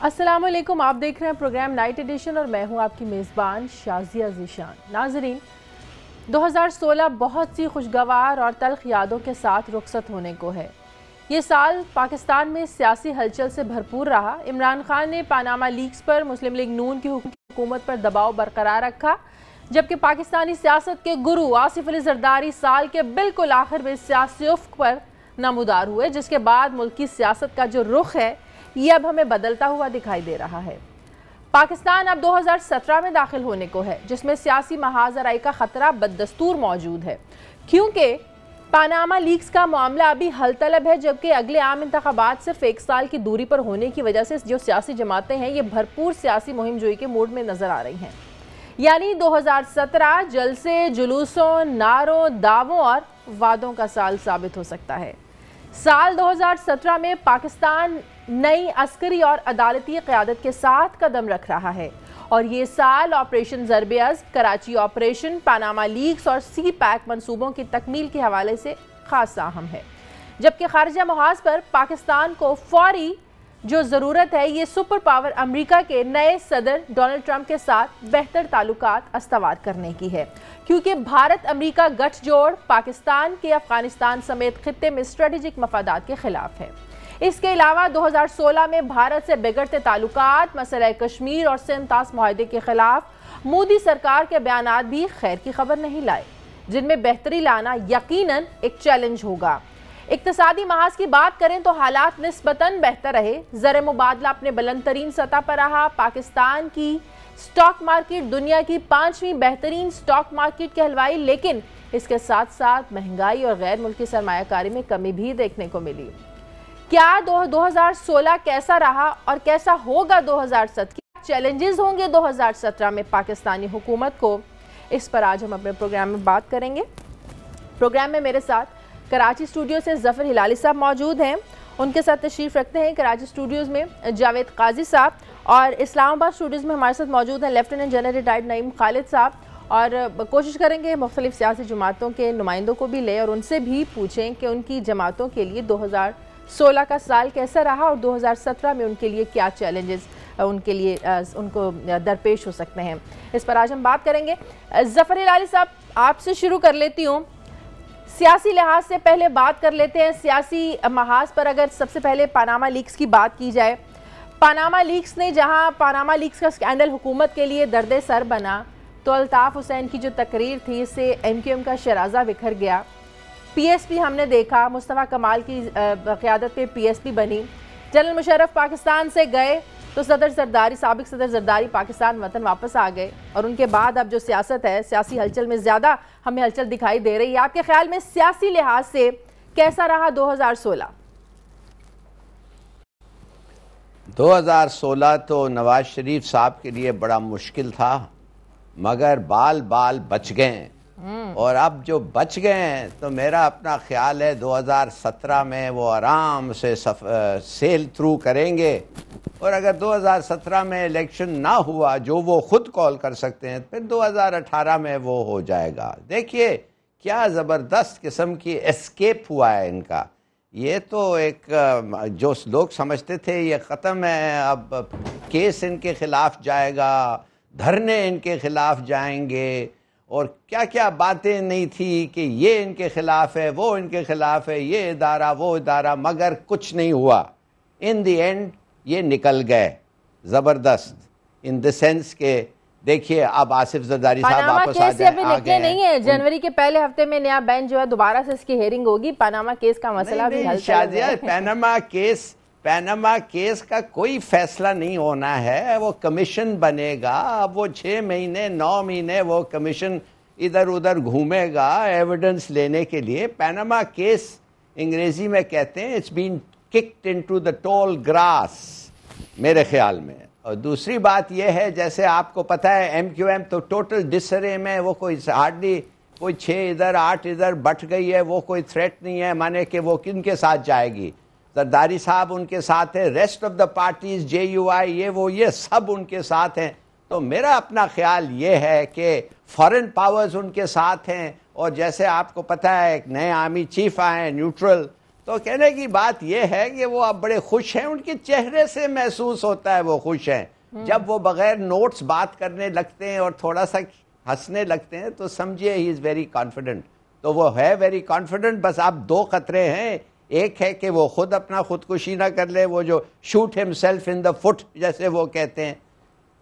السلام علیکم، آپ دیکھ رہے ہیں پروگرام نائٹ ایڈیشن اور میں ہوں آپ کی میزبان شازیہ ذیشان۔ ناظرین، 2016 بہت سی خوشگوار اور تلخ یادوں کے ساتھ رخصت ہونے کو ہے۔ یہ سال پاکستان میں سیاسی ہلچل سے بھرپور رہا۔ عمران خان نے پاناما لیکس پر مسلم لیگ نون کی حکومت پر دباؤ برقرار رکھا، جبکہ پاکستانی سیاست کے گرو آصف علی زرداری سال کے بالکل آخر میں سیاسی افق پر نمودار ہوئے، جس کے بعد ملکی سیاست کا جو رخ ہے یہ اب ہمیں بدلتا ہوا دکھائی دے رہا ہے۔ پاکستان اب 2017 میں داخل ہونے کو ہے، جس میں سیاسی محاذ آرائی کا خطرہ بدستور موجود ہے، کیونکہ پاناما لیکس کا معاملہ ابھی حل طلب ہے، جبکہ اگلے عام انتخابات صرف 1 سال کی دوری پر ہونے کی وجہ سے جو سیاسی جماعتیں ہیں یہ بھرپور سیاسی مہم جوئی کے موڈ میں نظر آ رہی ہیں۔ یعنی 2017 جلسے، جلوسوں، نعروں، دعووں اور وعدوں کا سال ثابت ہو سکتا ہے۔ سال 2017 میں پاکستان نئی عسکری اور عدالتی قیادت کے ساتھ قدم رکھ رہا ہے، اور یہ سال آپریشن ضرب عزم، کراچی آپریشن، پاناما لیکس اور سی پیک منصوبوں کی تکمیل کے حوالے سے خاص اہم ہے، جبکہ خارجہ محاذ پر پاکستان کو فوری جو ضرورت ہے یہ سپر پاور امریکہ کے نئے صدر ڈونلڈ ٹرمپ کے ساتھ بہتر تعلقات استوار کرنے کی ہے، کیونکہ بھارت امریکہ گٹھ جوڑ پاکستان کے افغانستان سمیت خطے میں اسٹریٹجک مفادات کے خلاف ہے۔ اس کے علاوہ 2016 میں بھارت سے بگڑتے تعلقات، مسئلہ کشمیر اور سندھ طاس معاہدے کے خلاف مودی سرکار کے بیانات بھی خیر کی خبر نہیں لائے، جن میں بہتری لانا یقیناً ایک چیلنج ہوگا۔ اقتصادی محاذ کی بات کریں تو حالات نسبتاً بہتر رہے، زر مبادلہ اپنے بلند ترین سطح پر رہا، پاکستان کی سٹاک مارکیٹ دنیا کی 5ویں بہترین سٹاک مارکیٹ کہلوائی، لیکن اس کے ساتھ ساتھ مہنگائی اور غیر ملکی سرمایہ کاری میں کمی بھی دیکھنے کو ملی۔ کیا 2016 کیسا رہا اور کیسا ہوگا 2017؟ کیا چیلنجز ہوں گے 2017 میں پاکستانی حکومت کو؟ اس پر آج ہم اپنے پروگرام میں بات کریں گے۔ پروگرام میں میرے ساتھ کراچی اسٹوڈیو سے ظفر ہلالی صاحب موجود ہیں، ان کے ساتھ تشریف رکھتے ہیں کراچی اسٹوڈیوز میں جاوید قاضی صاحب، اور اسلام آباد اسٹوڈیوز میں ہمارے ساتھ موجود ہیں لیفٹیننٹ جنرل ریٹائرڈ نعیم خالد صاحب، اور کوشش کریں گے مختلف سیاسی جماعتوں کے نمائندوں کو بھی لیں اور ان سے بھی پوچھیں کہ ان کی جماعتوں کے لیے 2016 کا سال کیسا رہا اور 2017 میں ان کے لیے کیا چیلنجز ان کے لیے ان کو درپیش ہو سکتے ہیں۔ اس پر آج ہم بات کریں گے۔ ظفر ہلالی صاحب، آپ سے شروع کر لیتی ہوں۔ سیاسی لحاظ سے پہلے بات کر لیتے ہیں، سیاسی محاذ پر اگر سب سے پہلے پاناما لیکس کی بات کی جائے، پاناما لیکس نے جہاں پاناما لیکس کا سکینڈل حکومت کے لیے درد سر بنا، تو الطاف حسین کی جو تقریر تھی اس سے ایم کیو ایم کا شرازہ بکھر گیا۔ پی ایس پی ہم نے دیکھا، مصطفیٰ کمال کی قیادت پہ پی ایس پی بنی، جنرل مشرف پاکستان سے گئے تو سابق صدر زرداری پاکستان وطن واپس آ گئے، اور ان کے بعد اب جو سیاست ہے، سیاسی ہلچل میں زیادہ ہمیں ہلچل دکھائی دے رہی ہے۔ آپ کے خیال میں سیاسی لحاظ سے کیسا رہا 2016؟ 2016 تو نواز شریف صاحب کے لیے بڑا مشکل تھا، مگر بال بچ گئے، اور اب جو بچ گئے ہیں تو میرا اپنا خیال ہے 2017 میں وہ آرام سے سیل تھرو کریں گے، اور اگر 2017 میں الیکشن نہ ہوا جو وہ خود کال کر سکتے ہیں، پھر 2018 میں وہ ہو جائے گا۔ دیکھیے کیا زبردست قسم کی اسکیپ ہوا ہے ان کا۔ یہ تو ایک جو لوگ سمجھتے تھے یہ ختم ہے، اب کیس ان کے خلاف جائے گا، دھرنے ان کے خلاف جائیں گے، اور کیا کیا باتیں نہیں تھی کہ یہ ان کے خلاف ہے، وہ ان کے خلاف ہے، یہ ادارہ وہ ادارہ، مگر کچھ نہیں ہوا۔ ان دی اینڈ یہ نکل گئے زبردست، ان دی سینس کہ دیکھیے اب آصف زرداری صاحب واپس آ گئے نہیں ہے، جنوری کے پہلے ہفتے میں نیا بینچ جو ہے دوبارہ سے اس کی ہیئرنگ ہوگی، پاناما کیس کا مسئلہ بھی حل ہے۔ پاناما کیس کا کوئی فیصلہ نہیں ہونا ہے، وہ کمیشن بنے گا، اب وہ 6 مہینے 9 مہینے وہ کمیشن ادھر ادھر گھومے گا ایویڈنس لینے کے لیے۔ پاناما کیس انگریزی میں کہتے ہیں it's been kicked into the tall grass میرے خیال میں۔ اور دوسری بات یہ ہے، جیسے آپ کو پتہ ہے ایم کیو ایم تو ٹوٹل ڈسرے میں، وہ کوئی ہارڈلی کوئی 6 ادھر 8 ادھر بٹ گئی ہے، وہ کوئی تھریٹ نہیں ہے، مانے کہ وہ کن کے ساتھ جائے گی؟ زرداری صاحب ان کے ساتھ ہے، rest of the parties J U I یہ سب ان کے ساتھ ہیں۔ تو میرا اپنا خیال یہ ہے کہ فارن پاورز ان کے ساتھ ہیں، اور جیسے آپ کو پتہ ہے ایک نئے آرمی چیف آئے ہیں نیوٹرل، تو کہنے کی بات یہ ہے کہ وہ اب بڑے خوش ہیں, ان کے چہرے سے محسوس ہوتا ہے وہ خوش ہیں. جب وہ بغیر نوٹس بات کرنے لگتے ہیں اور تھوڑا سا ہنسنے لگتے ہیں تو سمجھیے ہی از ویری کانفیڈنٹ. تو وہ ہے ویری کانفیڈنٹ, بس آپ دو خطرے ہیں. ایک ہے کہ وہ خود اپنا خودکشی نہ کر لے, وہ جو شوٹ ہم سیلف ان دا فٹ جیسے وہ کہتے ہیں,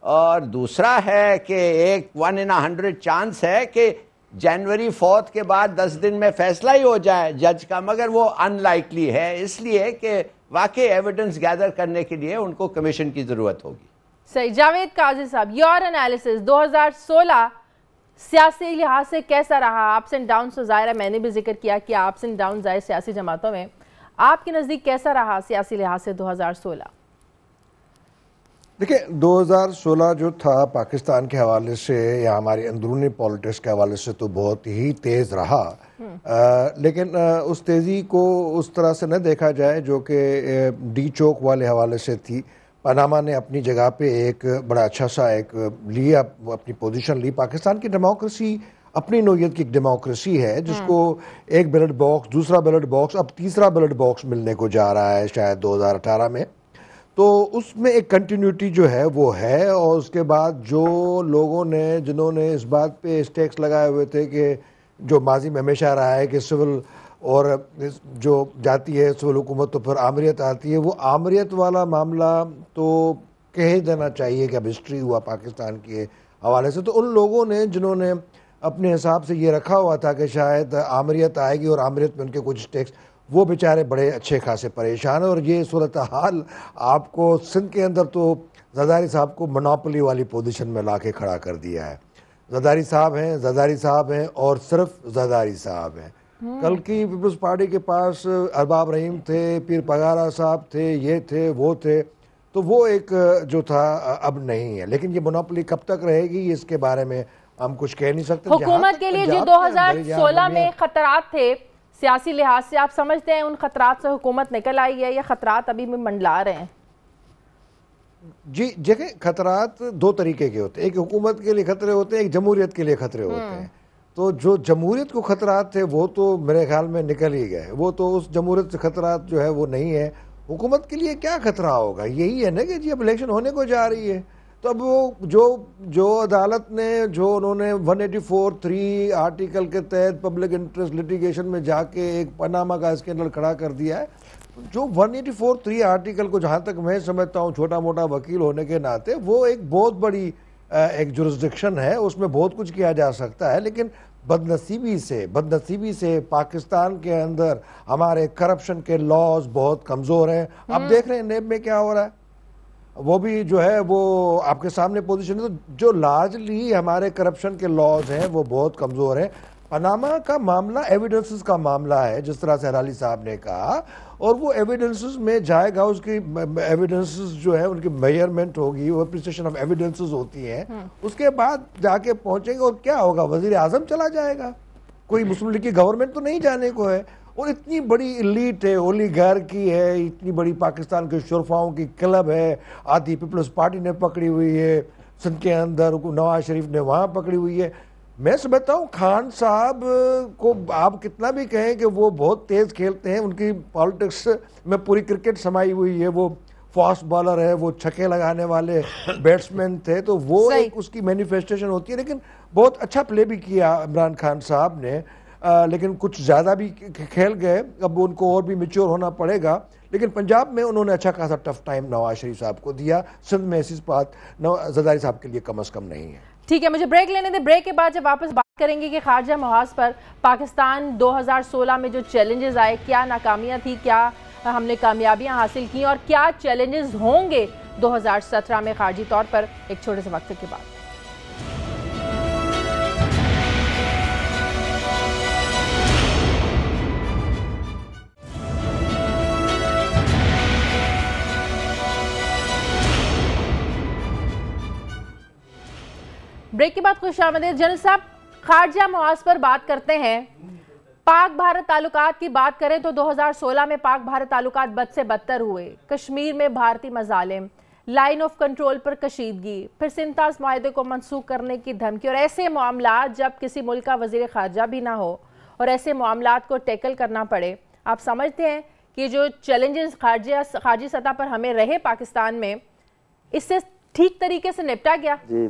اور دوسرا ہے کہ ایک 1 in 100 چانس ہے کہ جنوری 4 کے بعد 10 دن میں فیصلہ ہی ہو جائے جج کا, مگر وہ ان لائکلی ہے, اس لیے کہ واقعی ایویڈنس گیدر کرنے کے لیے ان کو کمیشن کی ضرورت ہوگی. صحیح. جاوید قاضی صاحب, یور انالیسس 2016 سیاسی لحاظ سے کیسا رہا؟ اپس اینڈ ڈاؤنس تو ظاہر ہے میں نے بھی ذکر کیا کہ اپس اینڈ ڈاؤنز آئے سیاسی جماعتوں میں, آپ کے نزدیک کیسا رہا سیاسی لحاظ سے 2016؟ دیکھیں 2016 جو تھا پاکستان کے حوالے سے یا ہماری اندرونی پالیٹکس کے حوالے سے تو بہت ہی تیز رہا, لیکن اس تیزی کو اس طرح سے نہ دیکھا جائے جو کہ ڈی چوک والے حوالے سے تھی. پاناما نے اپنی جگہ پہ ایک بڑا اچھا سا ایک لیا, اپنی پوزیشن لی. پاکستان کی ڈیموکریسی اپنی نوعیت کی ایک ڈیموکریسی ہے جس کو ایک بیلٹ باکس, دوسرا بیلٹ باکس, اب تیسرا بیلٹ باکس ملنے کو جا رہا ہے شاید 2018 میں. تو اس میں ایک کنٹینیوٹی جو ہے وہ ہے, اور اس کے بعد جو لوگوں نے جنہوں نے اس بات پہ اسٹیکس لگائے ہوئے تھے کہ جو ماضی میں ہمیشہ رہا ہے کہ سول اور جو جاتی ہے سول حکومت تو پھر آمریت آتی ہے, وہ آمریت والا معاملہ تو کہہ دینا چاہیے کہ اب ہسٹری ہوا پاکستان کے حوالے سے. تو ان لوگوں نے جنہوں نے اپنے حساب سے یہ رکھا ہوا تھا کہ شاید آمریت آئے گی اور آمریت میں ان کے کچھ اسٹیکس, وہ بیچارے بڑے اچھے خاصے پریشان ہیں. اور یہ صورتحال آپ کو سندھ کے اندر تو زرداری صاحب کو منوپلی والی پوزیشن میں لا کے کھڑا کر دیا ہے. زرداری صاحب ہیں اور صرف زرداری صاحب ہیں. کل کی پیپلز پارٹی کے پاس ارباب رحیم تھے, پیر پگارا صاحب تھے, یہ تھے وہ تھے, تو وہ ایک جو تھا اب نہیں ہے. لیکن یہ منوپلی کب تک رہے گی اس کے بارے میں ہم کچھ کہہ نہیں سکتے. حکومت کے لیے جو 2016 میں خطرات تھے سیاسی لحاظ سے, آپ سمجھتے ہیں ان خطرات سے حکومت نکل آئی ہے یا خطرات ابھی بھی منڈلا رہے ہیں؟ جی دیکھیں, خطرات دو طریقے کے ہوتے ہیں. ایک حکومت کے لیے خطرے ہوتے ہیں, ایک جمہوریت کے لیے خطرے ہوتے ہیں. تو جو جمہوریت کو خطرات تھے وہ تو میرے خیال میں نکل ہی گئے, وہ تو اس جمہوریت سے خطرات جو ہے وہ نہیں ہے. حکومت کے لیے کیا خطرہ ہوگا؟ یہی ہے نا کہ جی اب الیکشن ہونے کو جا رہی ہے, تو اب وہ جو عدالت نے جو انہوں نے 184(3) آرٹیکل کے تحت پبلک انٹرسٹ لیٹیگیشن میں جا کے ایک پاناما کا اسکینڈل کھڑا کر دیا ہے, جو 184(3) آرٹیکل کو جہاں تک میں سمجھتا ہوں چھوٹا موٹا وکیل ہونے کے ناطے وہ ایک بہت بڑی ایک جورسڈکشن ہے, اس میں بہت کچھ کیا جا سکتا ہے. لیکن بدنصیبی سے پاکستان کے اندر ہمارے کرپشن کے لاز بہت کمزور ہیں. آپ دیکھ رہے ہیں نیب میں کیا ہو رہا ہے, وہ بھی جو ہے وہ آپ کے سامنے پوزیشن ہے. تو جو لارجلی ہمارے کرپشن کے لاز ہیں وہ بہت کمزور ہیں. پاناما کا معاملہ ایویڈنسز کا معاملہ ہے جس طرح سے علی صاحب نے کہا, اور وہ ایویڈنسز میں جائے گا, اس کی ایویڈنسز جو ہے ان کی میجرمنٹ ہوگی, وہ اپریسیشن آف ایویڈنسز ہوتی ہیں, اس کے بعد جا کے پہنچیں گے. اور کیا ہوگا, وزیر اعظم چلا جائے گا, کوئی مسلم لیگ کی گورنمنٹ تو نہیں جانے کو ہے. اور اتنی بڑی ایلیٹ ہے, اولیگارکی ہے, اتنی بڑی پاکستان کے شرفاؤں کی کلب ہے, آدھی پیپلز پارٹی نے پکڑی ہوئی ہے سندھ کے اندر, نواز شریف نے وہاں پکڑی ہوئی ہے. میں سمجھتا ہوں خان صاحب کو آپ کتنا بھی کہیں کہ وہ بہت تیز کھیلتے ہیں, ان کی پالیٹکس میں پوری کرکٹ سمائی ہوئی ہے, وہ فاسٹ بالر ہے, وہ چھکے لگانے والے بیٹسمین تھے, تو وہ ایک اس کی مینیفیسٹیشن ہوتی ہے. لیکن بہت اچھا پلے بھی کیا عمران خان صاحب نے, لیکن کچھ زیادہ بھی کھیل گئے. اب ان کو اور بھی میچور ہونا پڑے گا. لیکن پنجاب میں انہوں نے اچھا خاصا ٹف ٹائم نواز شریف صاحب کو دیا, سندھ میں ایسی بات زرداری صاحب کے لیے کم از کم نہیں ہے. ٹھیک ہے, مجھے بریک لینے دیں. بریک کے بعد جب واپس بات کریں گے کہ خارجہ محاذ پر پاکستان 2016 میں جو چیلنجز آئے, کیا ناکامیاں تھی, کیا ہم نے کامیابیاں حاصل کی, اور کیا چیلنجز ہوں گے 2017 میں خارجی طور پر, ایک چھوٹے سے وقت کے بعد. بریک کے بعد خوش آمدید. جنرل صاحب, خارجہ محاذ پر بات کرتے ہیں. پاک بھارت تعلقات کی بات کریں تو 2016 میں پاک بھارت تعلقات بد سے بدتر ہوئے. کشمیر میں بھارتی مظالم, لائن آف کنٹرول پر کشیدگی, پھر سنتاز معاہدے کو منسوخ کرنے کی دھمکی, اور ایسے معاملات جب کسی ملک کا وزیر خارجہ بھی نہ ہو اور ایسے معاملات کو ٹیکل کرنا پڑے, آپ سمجھتے ہیں کہ جو چیلنجز خارجی سطح پر ہمیں رہے پاکستان میں، اس سے ٹھیک طریقے سے نپٹا گیا؟ جی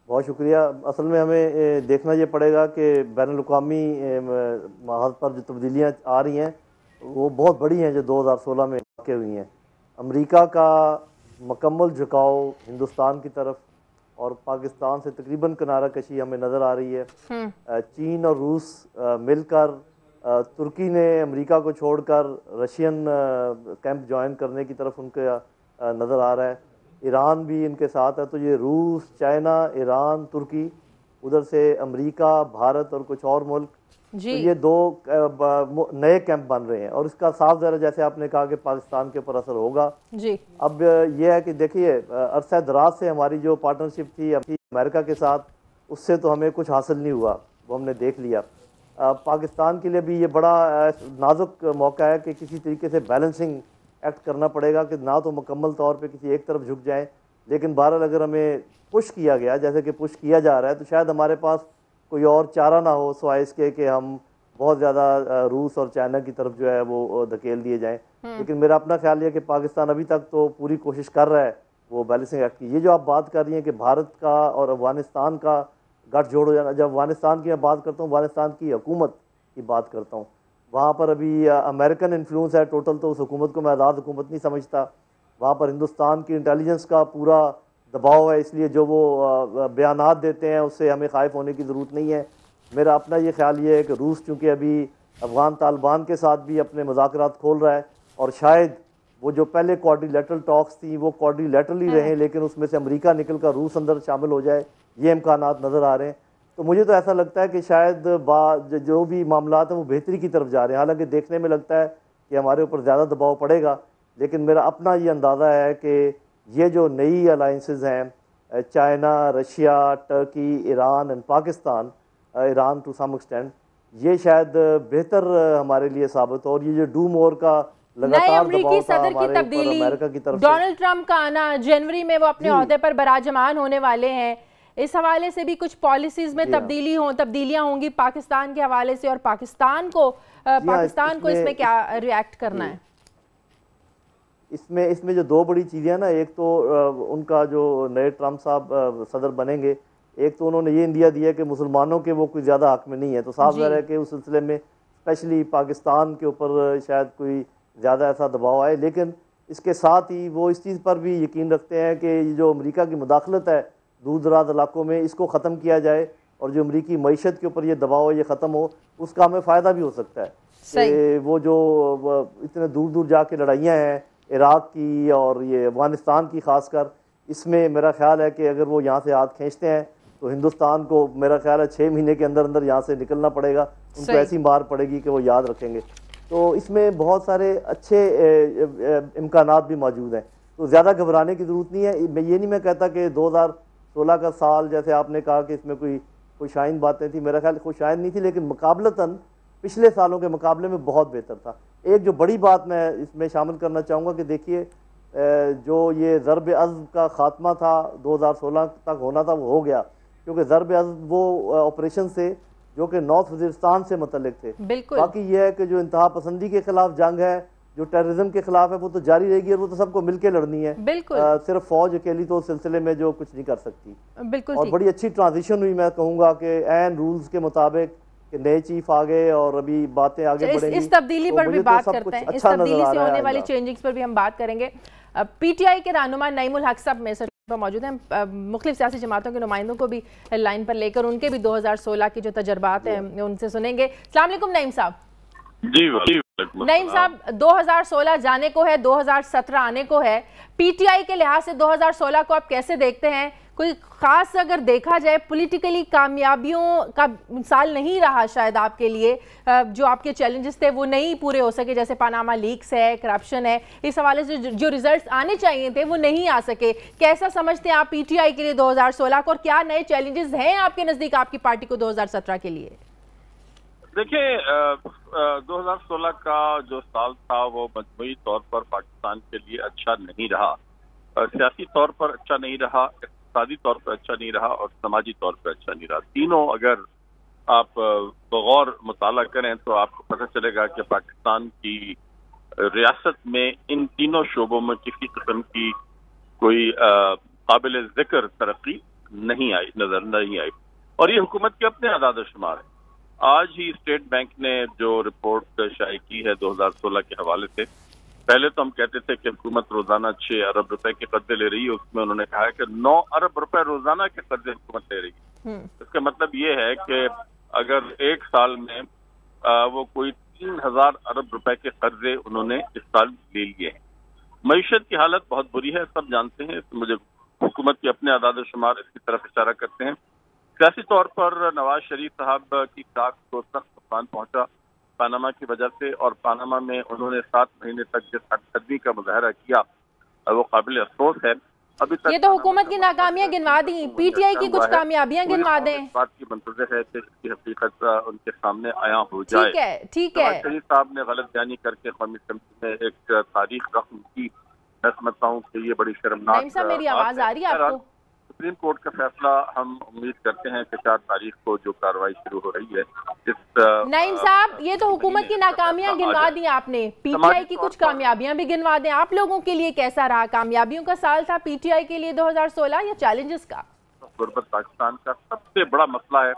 بہت شکریہ. اصل میں ہمیں دیکھنا یہ پڑے گا کہ بین الاقوامی محاذ پر جو تبدیلیاں آ رہی ہیں وہ بہت بڑی ہیں جو 2016 میں واقع ہوئی ہیں. امریکہ کا مکمل جھکاؤ ہندوستان کی طرف اور پاکستان سے تقریباً کنارہ کشی ہمیں نظر آ رہی ہے. چین اور روس مل کر، ترکی نے امریکہ کو چھوڑ کر رشین کیمپ جوائن کرنے کی طرف ان کا نظر آ رہا ہے. ایران بھی ان کے ساتھ ہے. تو یہ روس، چائنا، ایران، ترکی، ادھر سے امریکہ، بھارت اور کچھ اور ملک، تو یہ دو نئے کیمپ بن رہے ہیں اور اس کا صاف ظاہر جیسے آپ نے کہا کہ پاکستان کے اوپر اثر ہوگا. اب یہ ہے کہ دیکھیے عرصہ دراز سے ہماری جو پارٹنرشپ تھی امریکہ کے ساتھ، اس سے تو ہمیں کچھ حاصل نہیں ہوا، وہ ہم نے دیکھ لیا. پاکستان کے لیے بھی یہ بڑا نازک موقع ہے کہ کسی طریقے سے بیلنسنگ ایکٹ کرنا پڑے گا کہ نہ تو مکمل طور پہ کسی ایک طرف جھک جائیں، لیکن بہرحال اگر ہمیں پش کیا گیا جیسے کہ پش کیا جا رہا ہے تو شاید ہمارے پاس کوئی اور چارہ نہ ہو سوائے اس کے کہ ہم بہت زیادہ روس اور چائنا کی طرف جو ہے وہ دھکیل دیے جائیں. لیکن میرا اپنا خیال یہ کہ پاکستان ابھی تک تو پوری کوشش کر رہا ہے وہ بیلنسنگ ایکٹ کی. یہ جو آپ بات کر رہی ہیں کہ بھارت کا اور افغانستان کا گٹھ جوڑ ہو جانا، جب افغانستان کی میں بات کرتا ہوں افغانستان کی حکومت کی بات کرتا ہوں، وہاں پر ابھی امریکن انفلوئنس ہے ٹوٹل، تو اس حکومت کو میں آزاد حکومت نہیں سمجھتا. وہاں پر ہندوستان کی انٹیلیجنس کا پورا دباؤ ہے، اس لیے جو وہ بیانات دیتے ہیں اس سے ہمیں خائف ہونے کی ضرورت نہیں ہے. میرا اپنا یہ خیال یہ ہے کہ روس چونکہ ابھی افغان طالبان کے ساتھ بھی اپنے مذاکرات کھول رہا ہے اور شاید وہ جو پہلے کوارڈیلیٹرل ٹاکس تھیں وہ کوارڈیلیٹرل ہی رہیں، لیکن اس میں سے امریکہ نکل کر روس اندر شامل ہو جائے، یہ امکانات نظر آ رہے ہیں. تو مجھے تو ایسا لگتا ہے کہ شاید جو بھی معاملات ہیں وہ بہتری کی طرف جا رہے ہیں. حالانکہ دیکھنے میں لگتا ہے کہ ہمارے اوپر زیادہ دباؤ پڑے گا، لیکن میرا اپنا یہ اندازہ ہے کہ یہ جو نئی الائنسز ہیں China, Russia, Turkey, Iran and Pakistan, Iran to some extent, یہ شاید بہتر ہمارے لیے ثابت ہو. اور یہ جو ڈو مور کا نئے امریکی صدر کی تبدیلی، ڈونلڈ ٹرمپ کا آنا، جنوری میں وہ اپنے عہدے پر براجمان ہونے والے ہیں، اس حوالے سے بھی کچھ پالیسیز میں تبدیلیاں ہوں گی پاکستان کے حوالے سے، اور پاکستان کو اس میں کیا ریئیکٹ کرنا ہے؟ اس میں جو دو بڑی چیزیں ہیں نا، ایک تو ان کا جو نئے ٹرمپ صاحب صدر بنیں گے، ایک تو انہوں نے یہ اندیا دیا کہ مسلمانوں کے وہ کوئی زیادہ حق میں نہیں ہے. تو صاف ظاہر ہے کہ اس سلسلے میں اسپیشلی پاکستان کے اوپر شاید کوئی زیادہ ایسا دباؤ آئے. لیکن اس کے ساتھ ہی وہ اس چیز پر بھی یقین رکھتے ہیں کہ یہ جو امریکہ کی مداخلت ہے دور دراز علاقوں میں، اس کو ختم کیا جائے اور جو امریکی معیشت کے اوپر یہ دباؤ ہے یہ ختم ہو. اس کا ہمیں فائدہ بھی ہو سکتا ہے کہ وہ جو اتنے دور دور جا کے لڑائیاں ہیں عراق کی اور یہ افغانستان کی خاص کر، اس میں میرا خیال ہے کہ اگر وہ یہاں سے ہاتھ کھینچتے ہیں تو ہندوستان کو میرا خیال ہے 6 مہینے کے اندر یہاں سے نکلنا پڑے گا. ان کو ایسی مار پڑے گی کہ وہ یاد رکھیں گے. تو اس میں بہت سارے اچھے امکانات بھی موجود ہیں. تو زیادہ گھبرانے کی ضرورت نہیں ہے. یہ نہیں میں کہتا کہ 2016 کا سال جیسے آپ نے کہا کہ اس میں کوئی خوشائند باتیں تھیں، میرا خیال خوشائند نہیں تھی، لیکن مقابلتاً پچھلے سالوں کے مقابلے میں بہت بہتر تھا. ایک جو بڑی بات میں اس میں شامل کرنا چاہوں گا کہ دیکھیے جو یہ ضرب عضب کا خاتمہ تھا 2016 تک ہونا تھا وہ ہو گیا، کیونکہ ضرب عضب وہ آپریشن سے جو کہ نارتھ وزیرستان سے متعلق تھے. باقی یہ ہے کہ جو انتہا پسندی کے خلاف جنگ ہے، جو ٹیررزم کے خلاف ہے، وہ تو جاری رہے گی اور وہ تو سب کو مل کے لڑنی ہے. صرف فوج اکیلی تو اس سلسلے میں جو کچھ نہیں کر سکتی. اور بڑی اچھی ٹرانزیشن ہوئی میں کہوں گا کہ عین رولز کے مطابق کہ نئے چیف آگے اور ابھی باتیں آگے بڑھیں گی. اس تبدیلی پر بھی بات کرتے ہیں، اس تبدیلی سے ہونے والی چینجنگز پر بھی ہم بات کریں گے. پی ٹی آئی کے رہنما نعیم الحق صاحب میں پر موجود ہیں، مختلف سیاسی جماعتوں کے نمائندوں کو بھی لائن پر لے کر ان کے بھی 2016 کی جو تجربات ہیں ان سے سنیں گے. السلام علیکم نعیم صاحب. جی نعیم صاحب، 2016 جانے کو ہے، 2017 آنے کو ہے. پی ٹی آئی کے لحاظ سے 2016 کو آپ کیسے دیکھتے ہیں؟ کوئی خاص اگر دیکھا جائے پولیٹیکلی کامیابیوں کا سال نہیں رہا شاید آپ کے لیے، جو آپ کے چیلنجز تھے وہ نہیں پورے ہو سکے، جیسے پاناما لیکس ہے، کرپشن ہے، اس حوالے سے جو ریزلٹس آنے چاہیے تھے وہ نہیں آ سکے. کیسا سمجھتے ہیں آپ پی ٹی آئی کے لیے 2016 کو، اور کیا نئے چیلنجز ہیں آپ کے نزدیک آپ کی پارٹی کو 2017 کے لیے؟ دیکھیں 2016 کا جو سال تھا وہ مجموعی طور پر پاکستان کے لیے اچھا نہیں رہا. سیاسی طور پر اچھا نہیں رہا، اقتصادی طور پر اچھا نہیں رہا اور سماجی طور پر اچھا نہیں رہا. تینوں اگر آپ بغور مطالعہ کریں تو آپ کو پتہ چلے گا کہ پاکستان کی ریاست میں ان تینوں شعبوں میں کسی قسم کی کوئی قابل ذکر ترقی نظر نہیں آئی، اور یہ حکومت کے اپنے اعداد و شمار ہے۔ آج ہی اسٹیٹ بینک نے جو رپورٹ شائع کی ہے 2016 کے حوالے سے، پہلے تو ہم کہتے تھے کہ حکومت روزانہ 6 ارب روپے کے قرضے لے رہی ہے، اس میں انہوں نے کہا ہے کہ 9 ارب روپے روزانہ کے قرضے حکومت لے رہی ہے۔ اس کا مطلب یہ ہے کہ اگر ایک سال میں وہ کوئی 3000 ارب روپے کے قرضے انہوں نے اس سال لے لیے ہیں۔ معیشت کی حالت بہت بری ہے، سب جانتے ہیں، مجھے حکومت کے اپنے اعداد و شمار اس کی طرف اشارہ کرتے ہیں۔ سیاسی طور پر نواز شریف صاحب کی ساکھ کو سخت نقصان پہنچا پاناما کی وجہ سے، اور پاناما میں انہوں نے 7 مہینے تک جس ہٹ قدمی کا مظاہرہ کیا وہ قابل افسوس ہے۔ ابھی تک یہ تو حکومت کی ناکامیاں گنوا دی، پی ٹی آئی کی کچھ کامیابیاں گنوا دیں۔ اس بات کی منتظر ہے کہ اس کی حقیقت ان کے سامنے آیا ہو جائے۔ ٹھیک ہے۔ نواز شریف صاحب نے غلط بیانی کر کے قومی اسمبلی میں ایک تاریخ رقم کی، میں سمجھتا ہوں کہ یہ بڑی شرمناک۔ نعیم صاحب میری آواز آ رہی ہے آپ کو؟ سپریم کورٹ کا فیصلہ ہم امید کرتے ہیں کہ 4 تاریخ کو جو کارروائی شروع ہو رہی ہے نعیم صاحب یہ تو حکومت کی ناکامیاں گنوا دی آپ نے، پی ٹی آئی کی کچھ کامیابیاں بھی گنوا دیں۔ آپ لوگوں کے لیے کیسا رہا؟ کامیابیوں کا سال تھا پی ٹی آئی کے لیے 2016 یا چیلنجز کا؟ غربت پاکستان کا سب سے بڑا مسئلہ ہے،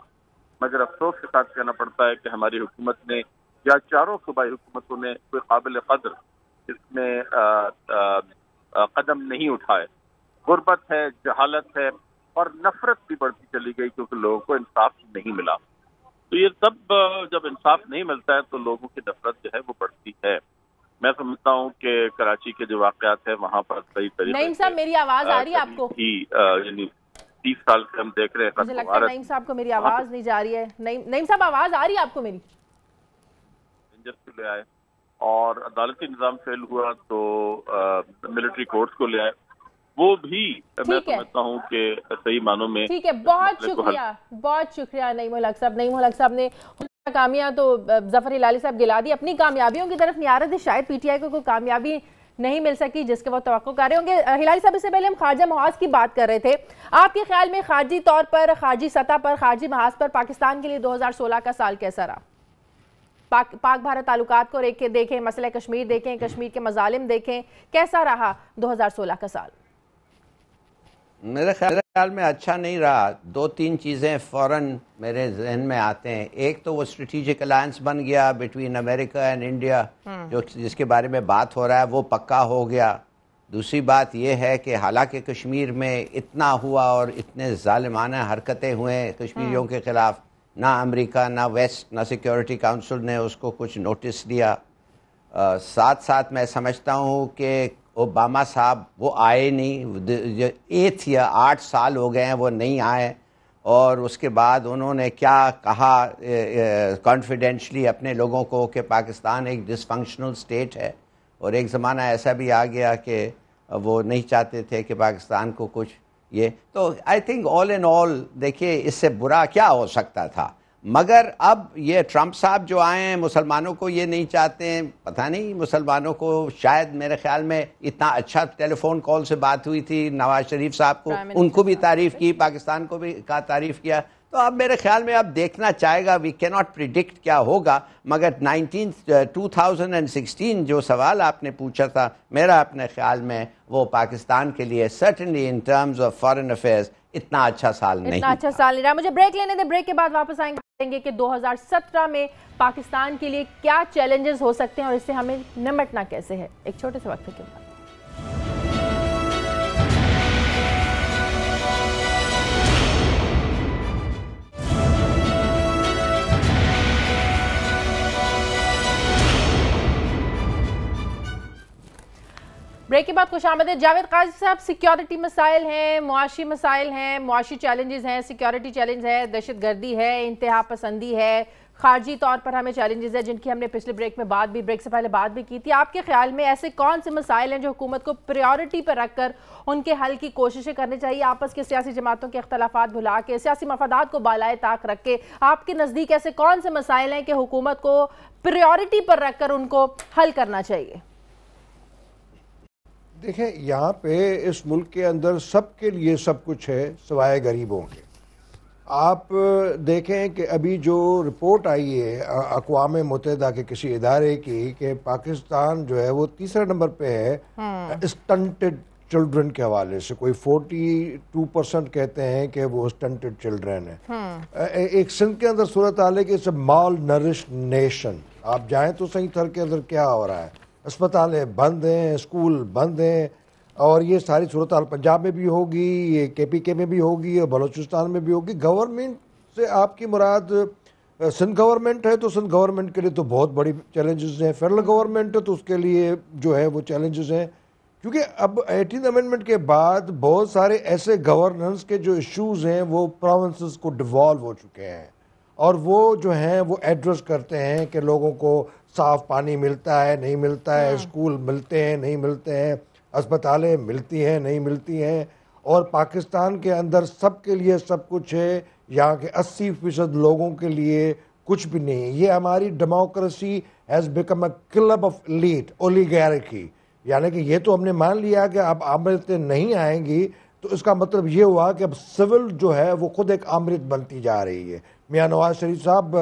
مگر افسوس کے ساتھ کہنا پڑتا ہے کہ ہماری حکومت نے یا چاروں صوبائی حکومتوں نے کوئی قابل قدر اس میں قدم نہیں اٹھائے۔ غربت ہے، جہالت ہے، اور نفرت بھی بڑھتی چلی گئی کیونکہ لوگوں کو انصاف نہیں ملا۔ تو یہ سب جب انصاف نہیں ملتا ہے تو لوگوں کی نفرت جو ہے وہ بڑھتی ہے۔ میں سمجھتا ہوں کہ کراچی کے جو واقعات ہیں وہاں پر صحیح طریقے نعیم صاحب میری آواز آ رہی ہے آپ کو؟ یعنی 30 سال سے ہم دیکھ رہے ہیں۔ مجھے لگتا ہے نعیم صاحب کو میری آواز نہیں جا رہی ہے۔ نعیم صاحب آواز آ رہی ہے آپ کو میری؟ لے آئے اور عدالتی نظام فیل ہوا تو ملٹری کورٹس کو لے آئے، وہ بھی میں سمجھتا ہوں کہ صحیح معنوں میں۔ ٹھیک ہے، بہت شکریہ نعیم الحق صاحب۔ نعیم الحق صاحب نے ناکامیاں تو ظفر ہلالی صاحب گلا دی، اپنی کامیابیوں کی طرف نہیں آ رہے تھے۔ شاید پی ٹی آئی کو کوئی کامیابی نہیں مل سکی جس کے وہ توقع کر رہے ہوں گے۔ ہلالی صاحب اس سے پہلے ہم خارجہ محاذ کی بات کر رہے تھے، آپ کے خیال میں خارجی طور پر، خارجی سطح پر، خارجی محاذ پر پاکستان کے لیے 2016 کا سال کیسا رہا؟ پاک بھارت تعلقات کو دیکھیں، مسئلہ کشمیر دیکھیں، کشمیر کے مظالم دیکھیں، کیسا رہا 2016 کا سال؟ میرے خیال میں اچھا نہیں رہا۔ 2-3 چیزیں فوراً میرے ذہن میں آتے ہیں۔ ایک تو وہ اسٹریٹجک الائنس بن گیا بٹوین امریکہ اینڈ انڈیا، جس کے بارے میں بات ہو رہا ہے وہ پکا ہو گیا۔ دوسری بات یہ ہے کہ حالانکہ کشمیر میں اتنا ہوا اور اتنے ظالمانہ حرکتیں ہوئے کشمیریوں کے خلاف، نہ امریکہ نہ ویسٹ نہ سیکیورٹی کاؤنسل نے اس کو کچھ نوٹس دیا۔ ساتھ ساتھ میں سمجھتا ہوں کہ اوباما صاحب وہ آئے نہیں، 8 یا 8 سال ہو گئے ہیں وہ نہیں آئے، اور اس کے بعد انہوں نے کیا کہا کانفیڈینشلی اپنے لوگوں کو کہ پاکستان ایک ڈس فنکشنل اسٹیٹ ہے، اور ایک زمانہ ایسا بھی آ گیا کہ وہ نہیں چاہتے تھے کہ پاکستان کو کچھ یہ۔ تو آئی تھنک آل ان آل دیکھیے اس سے برا کیا ہو سکتا تھا، مگر اب یہ ٹرمپ صاحب جو آئے ہیں مسلمانوں کو یہ نہیں چاہتے ہیں، پتہ نہیں مسلمانوں کو شاید میرے خیال میں اتنا اچھا ٹیلی فون کال سے بات ہوئی تھی نواز شریف صاحب کو، ان کو بھی تعریف کی، پاکستان کو بھی کا تعریف کیا۔ تو اب میرے خیال میں اب دیکھنا چاہے گا، وی کی ناٹ پریڈکٹ کیا ہوگا، مگر 2016 جو سوال آپ نے پوچھا تھا، میرا اپنے خیال میں وہ پاکستان کے لیے certainly in terms of foreign affairs اتنا اچھا سال نہیں رہا۔ مجھے بریک لینے دیں، بریک کے بعد واپس آئیں گے کہ 2017 میں پاکستان کے لیے کیا چیلنجز ہو سکتے ہیں اور اس سے ہمیں نمٹنا کیسے ہے، ایک چھوٹے سے وقفے کے بعد۔ بریک کے بعد خوش آمدید۔ جاوید قاضی صاحب، سیکیورٹی مسائل ہیں، معاشی مسائل ہیں، معاشی چیلنجز ہیں، سیکیورٹی چیلنج ہے، دہشت گردی ہے، انتہا پسندی ہے، خارجی طور پر ہمیں چیلنجز ہیں جن کی ہم نے پچھلے بریک سے پہلے بات بھی کی تھی۔ آپ کے خیال میں ایسے کون سے مسائل ہیں جو حکومت کو پریورٹی پر رکھ کر ان کے حل کی کوششیں کرنی چاہیے، آپس کے سیاسی جماعتوں کے اختلافات بھلا کے، سیاسی مفادات کو بالائے طاق رکھ کے؟ آپ کے نزدیک ایسے کون سے مسائل ہیں کہ حکومت کو پریورٹی پر رکھ کر ان کو حل کرنا چاہیے؟ دیکھیں، یہاں پہ اس ملک کے اندر سب کے لیے سب کچھ ہے سوائے غریبوں کے، آپ دیکھیں کہ ابھی جو رپورٹ آئی ہے اقوام متحدہ کے کسی ادارے کی کہ پاکستان جو ہے وہ تیسرے نمبر پہ ہے اسٹنٹڈ چلڈرن کے حوالے سے، کوئی 42% کہتے ہیں کہ وہ اسٹنٹڈ چلڈرن ہیں۔ ایک سندھ کے اندر صورتحال ہے کہ it's a mall nourished nation. آپ جائیں تو صحیح تھر کے اندر کیا ہو رہا ہے، اسپتالیں بند ہیں، اسکول بند ہیں، اور یہ ساری صورتحال پنجاب میں بھی ہوگی، یہ KPK میں بھی ہوگی اور بلوچستان میں بھی ہوگی۔ گورنمنٹ سے آپ کی مراد سندھ گورنمنٹ ہے تو سندھ گورنمنٹ کے لیے تو بہت بڑی چیلنجز ہیں، فیڈرل گورنمنٹ ہے تو اس کے لیے جو ہے وہ چیلنجز ہیں، کیونکہ اب 18th امینڈمنٹ کے بعد بہت سارے ایسے گورننس کے جو ایشوز ہیں وہ پروونسز کو ڈیوالو ہو چکے ہیں، اور وہ جو ہیں وہ ایڈریس کرتے ہیں کہ لوگوں کو صاف پانی ملتا ہے نہیں ملتا ہے، اسکول ملتے ہیں نہیں ملتے ہیں، اسپتالیں ملتی ہیں نہیں ملتی ہیں، اور پاکستان کے اندر سب کے لیے سب کچھ ہے، یہاں کے 80% لوگوں کے لیے کچھ بھی نہیں۔ یہ ہماری democracy has become a club of elite oligarchy, یعنی کہ یہ تو ہم نے مان لیا کہ اب آمرتیں نہیں آئیں گی، تو اس کا مطلب یہ ہوا کہ اب سول جو ہے وہ خود ایک آمرت بنتی جا رہی ہے۔ میاں نواز شریف صاحب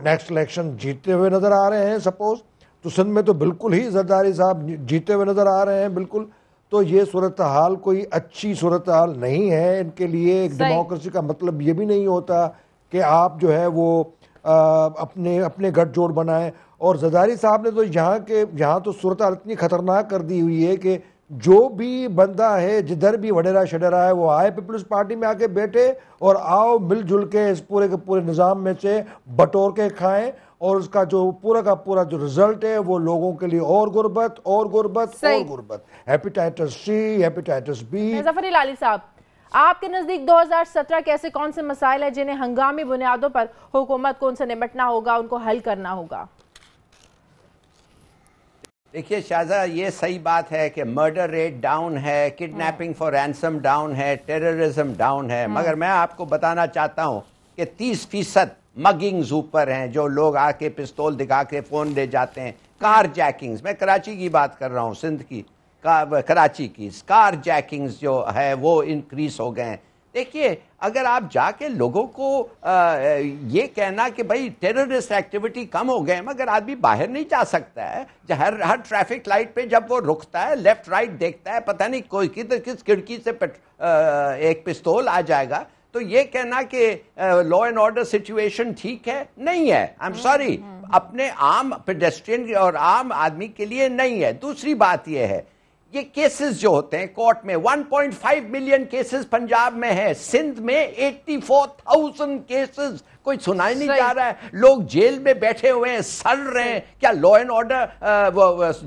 نیکسٹ الیکشن جیتے ہوئے نظر آ رہے ہیں سپوز، تو سندھ میں تو بالکل ہی زرداری صاحب جیتے ہوئے نظر آ رہے ہیں بالکل، تو یہ صورتحال کوئی اچھی صورتحال نہیں ہے ان کے لیے۔ ایک ڈیموکریسی کا مطلب یہ بھی نہیں ہوتا کہ آپ جو ہے وہ اپنے گٹھ جوڑ بنائیں، اور زرداری صاحب نے تو یہاں تو صورتحال اتنی خطرناک کر دی ہوئی ہے کہ جو بھی بندہ ہے جدھر بھی وڈیرا شڈیرا ہے وہ آئے پیپلز پارٹی میں آ کے بیٹھے اور آؤ مل جل کے اس پورے کے پورے نظام میں سے بٹور کے کھائیں، اور اس کا جو پورا کا پورا جو رزلٹ ہے وہ لوگوں کے لیے اور غربت اور غربت اور غربت، ہیپیٹائٹس C، ہیپیٹائٹس B۔ ظفر ہلالی صاحب، آپ کے نزدیک 2017 کے ایسے کون سے مسائل ہیں جنہیں ہنگامی بنیادوں پر حکومت کو ان سے نمٹنا ہوگا، ان کو حل کرنا ہوگا؟ دیکھیے شاہزہ، یہ صحیح بات ہے کہ مرڈر ریٹ ڈاؤن ہے، کڈنیپنگ فار رینسم ڈاؤن ہے، ٹیررزم ڈاؤن ہے، مگر میں آپ کو بتانا چاہتا ہوں کہ 30% مگنگز اوپر ہیں، جو لوگ آ کے پستول دکھا کے فون لے جاتے ہیں، کار جیکنگز، میں کراچی کی بات کر رہا ہوں، سندھ کی کراچی کی کار جیکنگز جو ہے وہ انکریز ہو گئے ہیں۔ دیکھیے اگر آپ جا کے لوگوں کو یہ کہنا کہ بھائی ٹیررسٹ ایکٹیویٹی کم ہو گئے، مگر آدمی باہر نہیں جا سکتا ہے، ہر ٹریفک لائٹ پہ جب وہ رکتا ہے لیفٹ رائٹ دیکھتا ہے، پتہ نہیں کوئی کس کھڑکی سے ایک پستول آ جائے گا، تو یہ کہنا کہ لا اینڈ آرڈر سچویشن ٹھیک ہے، نہیں ہے، آئی ایم سوری، اپنے عام پیڈسٹرین اور عام آدمی کے لیے نہیں ہے۔ دوسری بات یہ ہے، یہ کیسز جو ہوتے ہیں کورٹ میں 1.5 ملین کیسز پنجاب میں ہے، سندھ میں 84,000 کیسز، کوئی سنائی نہیں جا رہا ہے، لوگ جیل میں بیٹھے ہوئے ہیں، سڑ رہے ہیں۔ کیا لا اینڈ آرڈر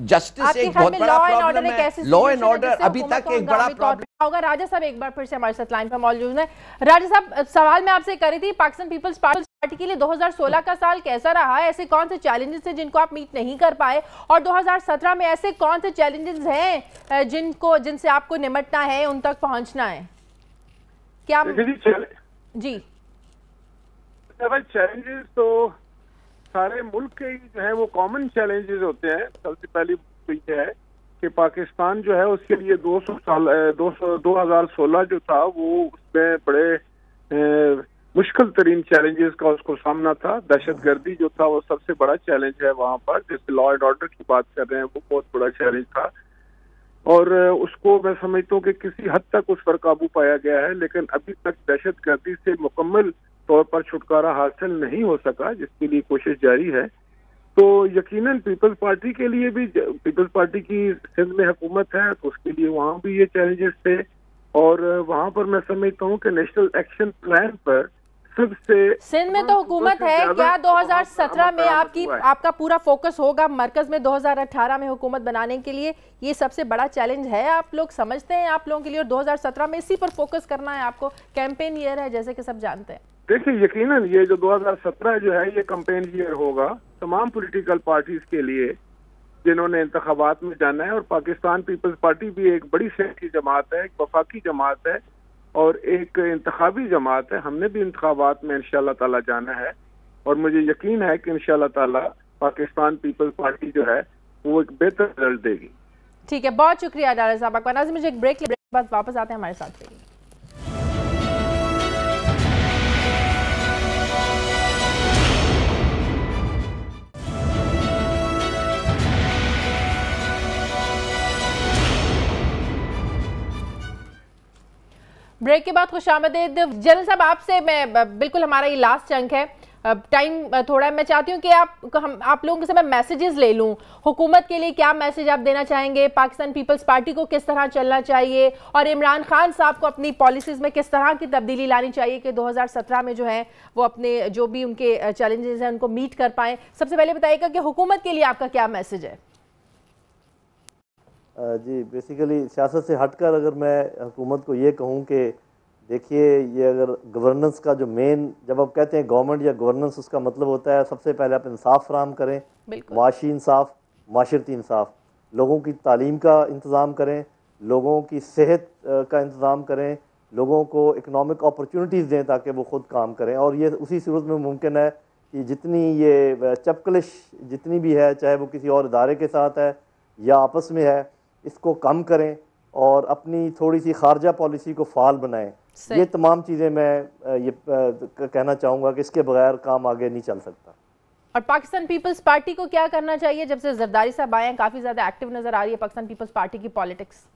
جسٹس ایک بہت بڑا پرابلم ہے؟ لا اینڈ آرڈر ابھی تک ایک بڑا پرابلم ہوگا۔ راجہ صاحب ایک بار پھر سے ہمارے ساتھ لائن پر موجود ہیں۔ راجہ صاحب، سوال میں آپ سے کری تھی، پاکستان پیپلز پارٹی کے لیے 2016 کا سال کیسا رہا ہے؟ ایسے کون سے چیلنجز ہیں جن کو آپ میٹ نہیں کر پائے، اور 2017 میں ایسے کون سے چیلنجز ہیں جن سے آپ کو نمٹنا ہے، ان تک پہنچنا ہے؟ کیا جی چیلنجز تو سارے ملک کے جو ہیں وہ کامن چیلنجز ہوتے ہیں۔ سب سے پہلی یہ ہے کہ پاکستان جو ہے اس کے لیے 2016 جو تھا وہ اس میں بڑے مشکل ترین چیلنجز کا اس کو سامنا تھا۔ دہشت گردی جو تھا وہ سب سے بڑا چیلنج ہے وہاں پر، جیسے لا اینڈ آرڈر کی بات کر رہے ہیں، وہ بہت بڑا چیلنج تھا، اور اس کو میں سمجھتا ہوں کہ کسی حد تک اس پر قابو پایا گیا ہے، لیکن ابھی تک دہشت گردی سے مکمل طور پر چھٹکارا حاصل نہیں ہو سکا، جس کے لیے کوشش جاری ہے۔ تو یقیناً پیپلز پارٹی کے لیے بھی، پیپلز پارٹی کی سندھ میں حکومت ہے تو اس کے لیے وہاں بھی یہ چیلنجز تھے، اور وہاں پر میں سمجھتا ہوں کہ نیشنل ایکشن پلان پر سب سے سندھ میں تو حکومت ہے، کیا 2017 میں آپ کا پورا فوکس ہوگا مرکز میں 2018 میں حکومت بنانے کے لیے؟ یہ سب سے بڑا چیلنج ہے، آپ لوگ سمجھتے ہیں آپ لوگوں کے لیے، اور 2017 میں اسی پر فوکس کرنا ہے آپ کو؟ کیمپین ایئر ہے جیسے کہ سب جانتے ہیں۔ دیکھیں یقیناً یہ جو 2017 جو ہے یہ کمپین ایئر ہوگا تمام پولیٹیکل پارٹیز کے لیے جنہوں نے انتخابات میں جانا ہے، اور پاکستان پیپلز پارٹی بھی ایک بڑی سیاسی جماعت ہے، ایک وفاقی جماعت ہے اور ایک انتخابی جماعت ہے۔ ہم نے بھی انتخابات میں انشاءاللہ تعالی جانا ہے، اور مجھے یقین ہے کہ انشاءاللہ تعالی پاکستان پیپلز پارٹی جو ہے وہ ایک بہتر رزلٹ دے گی۔ ٹھیک ہے، بہت شکریہ ڈاکٹر صاحب کا۔ ناظرین مجھے ایک بریک کے بعد واپس آتے ہیں، ہمارے ساتھ رہیے۔ بریک کے بعد خوش آمدید جنرل صاحب، آپ سے میں بالکل ہمارا یہ لاسٹ چنک ہے، ٹائم تھوڑا ہے، میں چاہتی ہوں کہ آپ لوگوں سے میں میسیجز لے لوں. حکومت کے لیے کیا میسیج آپ دینا چاہیں گے؟ پاکستان پیپلز پارٹی کو کس طرح چلنا چاہیے، اور عمران خان صاحب کو اپنی پالیسیز میں کس طرح کی تبدیلی لانی چاہیے کہ 2017 میں جو ہے وہ اپنے جو بھی ان کے چیلنجز ہیں ان کو میٹ کر پائیں؟ سب سے پہلے بتائیے گا کہ حکومت کے لیے آپ کا کیا میسیج ہے؟ جی بیسیکلی سیاست سے ہٹ کر اگر میں حکومت کو یہ کہوں کہ دیکھیے، یہ اگر گورننس کا جو مین، جب آپ کہتے ہیں گورنمنٹ یا گورننس، اس کا مطلب ہوتا ہے سب سے پہلے آپ انصاف فراہم کریں، معاشی انصاف، معاشرتی انصاف، لوگوں کی تعلیم کا انتظام کریں، لوگوں کی صحت کا انتظام کریں، لوگوں کو اکنامک اپرچونٹیز دیں تاکہ وہ خود کام کریں. اور یہ اسی صورت میں ممکن ہے کہ جتنی یہ چپکلش جتنی بھی ہے، چاہے وہ کسی اور ادارے کے ساتھ ہے یا آپس میں ہے، اس کو کم کریں اور اپنی تھوڑی سی خارجہ پالیسی کو فعال بنائیں. یہ تمام چیزیں میں یہ کہنا چاہوں گا کہ اس کے بغیر کام آگے نہیں چل سکتا. اور پاکستان پیپلز پارٹی کو کیا کرنا چاہیے؟ جب سے زرداری صاحب آئے ہیں کافی زیادہ ایکٹیو نظر آ رہی ہے پاکستان پیپلز پارٹی کی پالیٹکس.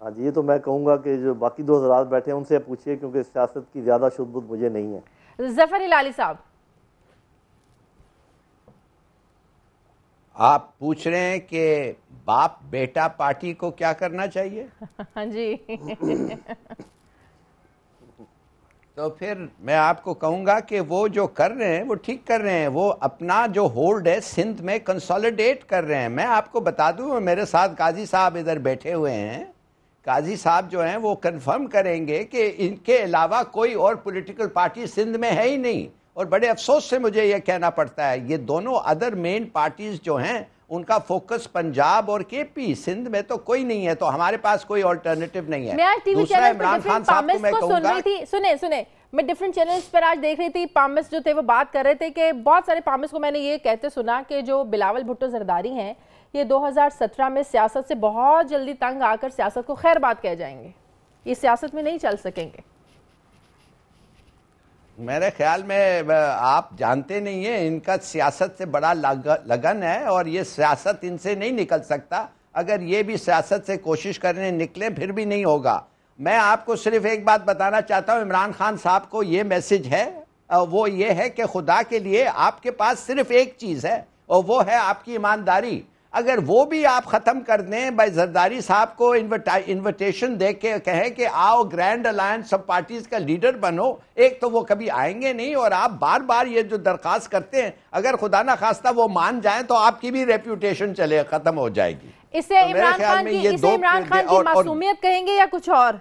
ہاں جی، یہ تو میں کہوں گا کہ جو باقی دو حضرات بیٹھے ہیں ان سے پوچھیے، کیونکہ سیاست کی زیادہ شد بد مجھے نہیں ہے. ظفر ہلالی صاحب، آپ پوچھ رہے ہیں کہ باپ بیٹا پارٹی کو کیا کرنا چاہیے؟ ہاں جی. تو پھر میں آپ کو کہوں گا کہ وہ جو کر رہے ہیں وہ ٹھیک کر رہے ہیں. وہ اپنا جو ہولڈ ہے سندھ میں کنسولیڈیٹ کر رہے ہیں. میں آپ کو بتا دوں، میرے ساتھ قاضی صاحب ادھر بیٹھے ہوئے ہیں. قاضی صاحب جو ہیں وہ کنفرم کریں گے کہ ان کے علاوہ کوئی اور پولیٹیکل پارٹی سندھ میں ہے ہی نہیں. اور بڑے افسوس سے مجھے یہ کہنا پڑتا ہے، یہ دونوں ادر مین پارٹیز جو ہیں ان کا فوکس پنجاب اور کے پی، سندھ میں تو کوئی نہیں ہے. تو ہمارے پاس کوئی آلٹرنیٹو نہیں ہے. میں آج ٹی وی دوسرا چینل عمران پر خان صاحب کو میں کہوں گا، سنیں میں ڈیفرنٹ چینلز پر آج دیکھ رہی تھی، پامس جو تھے وہ بات کر رہے تھے کہ بہت سارے پامس کو میں نے یہ کہتے سنا کہ جو بلاول بھٹو زرداری ہیں یہ 2017 میں سیاست سے بہت جلدی تنگ آ کر سیاست کو خیر بات کہہ جائیں گے، یہ سیاست میں نہیں چل سکیں گے. میرے خیال میں آپ جانتے نہیں ہیں، ان کا سیاست سے بڑا لگن ہے اور یہ سیاست ان سے نہیں نکل سکتا. اگر یہ بھی سیاست سے کوشش کرنے نکلیں پھر بھی نہیں ہوگا. میں آپ کو صرف ایک بات بتانا چاہتا ہوں، عمران خان صاحب کو یہ میسج ہے، وہ یہ ہے کہ خدا کے لیے آپ کے پاس صرف ایک چیز ہے اور وہ ہے آپ کی ایمانداری. اگر وہ بھی آپ ختم کر دیں، بھائی زرداری صاحب کو انویٹیشن دے کے کہیں کہ آؤ گرینڈ الائنس آف پارٹیز کا لیڈر بنو، ایک تو وہ کبھی آئیں گے نہیں، اور آپ بار بار یہ جو درخواست کرتے ہیں اگر خدا نہ خواستہ وہ مان جائیں تو آپ کی بھی ریپیوٹیشن ختم ہو جائے گی. اسے عمران خان کی معصومیت کہیں گے یا کچھ اور؟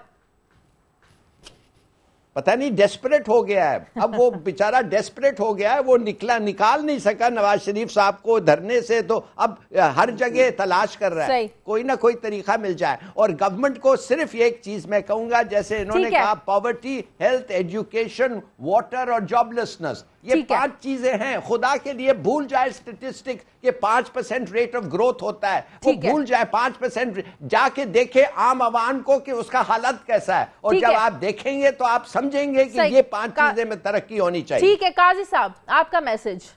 پتہ نہیں، ڈیسپریٹ ہو گیا ہے اب وہ بیچارہ، ڈیسپریٹ ہو گیا ہے. وہ نکال نہیں سکا نواز شریف صاحب کو دھرنے سے، تو اب ہر جگہ تلاش کر رہا ہے کوئی نہ کوئی طریقہ مل جائے. اور گورنمنٹ کو صرف ایک چیز میں کہوں گا، جیسے انہوں نے کہا پاورٹی، ہیلتھ، ایجوکیشن، واٹر اور جاب لیسنس، یہ 5 چیزیں ہیں. خدا کے لیے بھول جائے اسٹیٹسٹک کہ 5% ریٹ آف گروتھ ہوتا ہے، وہ بھول جائے 5%. جا کے دیکھے عام عوام کو کہ اس کا حالت کیسا ہے، اور جب آپ دیکھیں گے تو آپ سمجھیں گے کہ یہ 5 چیزیں میں ترقی ہونی چاہیے. ٹھیک ہے قاضی صاحب، آپ کا میسج.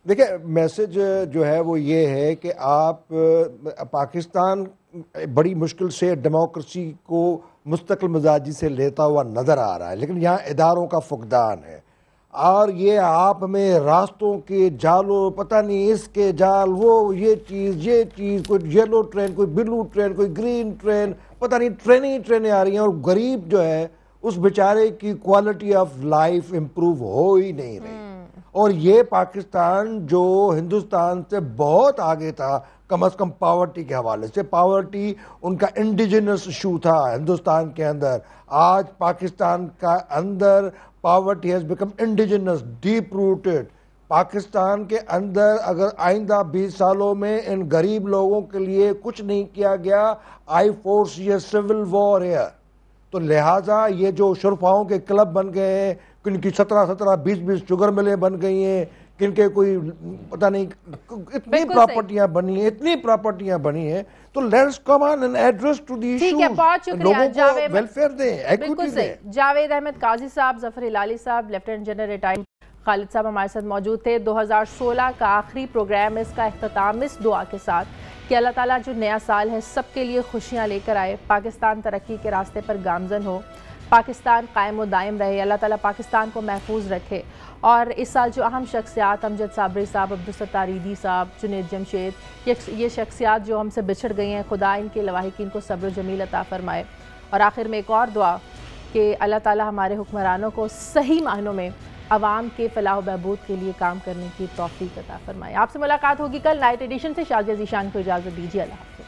دیکھیں، میسج جو ہے وہ یہ ہے کہ آپ پاکستان بڑی مشکل سے ڈیموکریسی کو مستقل مزاجی سے لیتا ہوا نظر آ رہا ہے، لیکن یہاں اداروں کا فقدان ہے. اور یہ آپ میں راستوں کے جالوں، پتہ نہیں اس کے جال، وہ یہ چیز، کوئی یلو ٹرین، کوئی بلو ٹرین، کوئی گرین ٹرین، پتہ نہیں ٹرینیں آ رہی ہیں، اور غریب جو ہے اس بیچارے کی کوالٹی آف لائف امپروو ہو ہی نہیں رہی. اور یہ پاکستان جو ہندوستان سے بہت آگے تھا، کم از کم پاورٹی کے حوالے سے، پاورٹی ان کا انڈیجنس ایشو تھا ہندوستان کے اندر. آج پاکستان کا اندر poverty has become indigenous, deep rooted. Pakistan کے اندر اگر آئندہ 20 سالوں میں ان غریب لوگوں کے لیے کچھ نہیں کیا گیا، آئی فورس یہ سول وار ہے. تو لہٰذا یہ جو شرفاؤں کے کلب بن گئے ہیں، کن کی 17 20 شوگر ملیں بن گئی ہیں، کن کے کوئی پتہ نہیں اتنی پراپرٹیاں بنی ہیں، تو let's come on and address to the issues, لوگوں کو ویلفیئر دیں، ایکوٹی دیں. جاوید احمد قاضی صاحب، ظفر ہلالی صاحب، لیفٹیننٹ جنرل ریٹائرڈ خالد صاحب ہمارے ساتھ موجود تھے. 2016 کا آخری پروگرام، اس کا اختتام اس دعا کے ساتھ کہ اللہ تعالیٰ جو نیا سال ہے سب کے لیے خوشیاں لے کر آئے، پاکستان ترقی کے راستے پر گامزن ہو، پاکستان قائم و دائم رہے، اللہ تعالیٰ پاکستان کو محفوظ رکھے۔ اور اس سال جو اہم شخصیات امجد صابری صاحب، عبدالستار ایدھی صاحب، جنید جمشید، یہ شخصیات جو ہم سے بچھڑ گئی ہیں، خدا ان کے لواحقین کو صبر و جمیل عطا فرمائے۔ اور آخر میں ایک اور دعا کہ اللہ تعالیٰ ہمارے حکمرانوں کو صحیح معنوں میں عوام کے فلاح و بہبود کے لیے کام کرنے کی توفیق عطا فرمائے۔ آپ سے ملاقات ہوگی کل نائٹ ایڈیشن سے۔ شازیہ ذیشان کو اجازت دیجیے، اللہ حافظ۔